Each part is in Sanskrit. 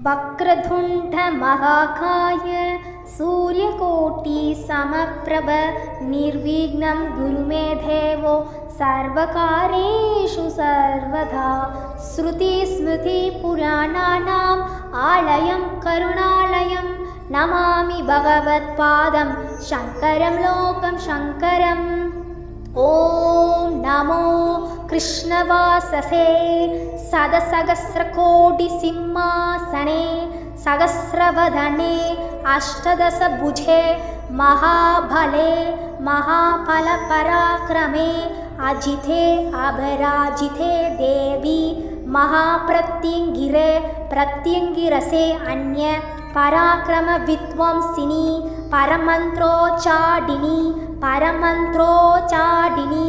वक्रतुण्ड महाकाय सूर्यकोटि समप्रभ निर्विघ्नं कुरु मे देवो सर्वकार्येषु सर्वदा। श्रुतिस्मृतिपुराणानाम् आलयं करुणालयं नमामि भगवत्पादं शङ्करं लोकं शङ्करम्। ॐ नमो कृष्णवाससे सदसहस्रकोटिसिंहासने सहस्रवदने अष्टदशभुजे महाबले महाफलपराक्रमे अजिते अपराजिते देवी महाप्रत्यङ्गिरे प्रत्यङ्गिरसे अन्य पराक्रमविद्वांसिनी परमन्त्रोच्चारिणी परमन्त्रोच्चारिणी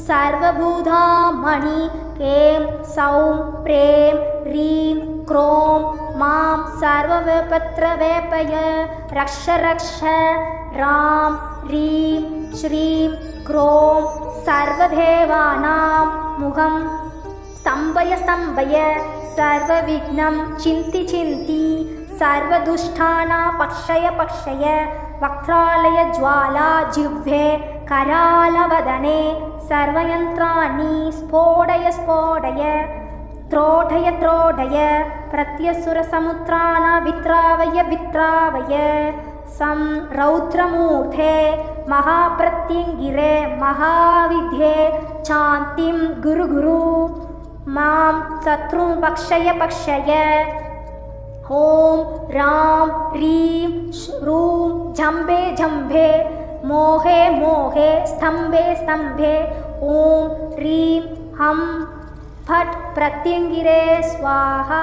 सर्वभूतामणि ऐं सौं प्रें ह्रीं क्रों मां सर्ववेपत्रवेपय रक्ष रक्ष रां ह्रीं श्रीं क्रों सर्वदेवानां मुखं स्तम्भय स्तम्भय सर्वविघ्नं चिन्ति चिन्ति सर्वदुष्टानां पक्षय पक्षय वक्त्रालय ज्वाला जिह्वे करालवदने सर्वयन्त्राणि स्फोटय स्फोटय त्रोटय त्रोटय प्रत्यसुरसमुद्रान् वित्रावय वित्रावय सं रौद्रमूर्ते महाप्रत्यङ्गिरे महाविद्ये शान्तिं गुरु गुरु मां शत्रुं पक्षय पक्षय। ॐ रां ह्रीं श्रूं जम्बे जम्बे मोहे मोहे स्तम्भे स्तम्भे ॐ ह्रीं हं फट् प्रत्यङ्गिरे स्वाहा।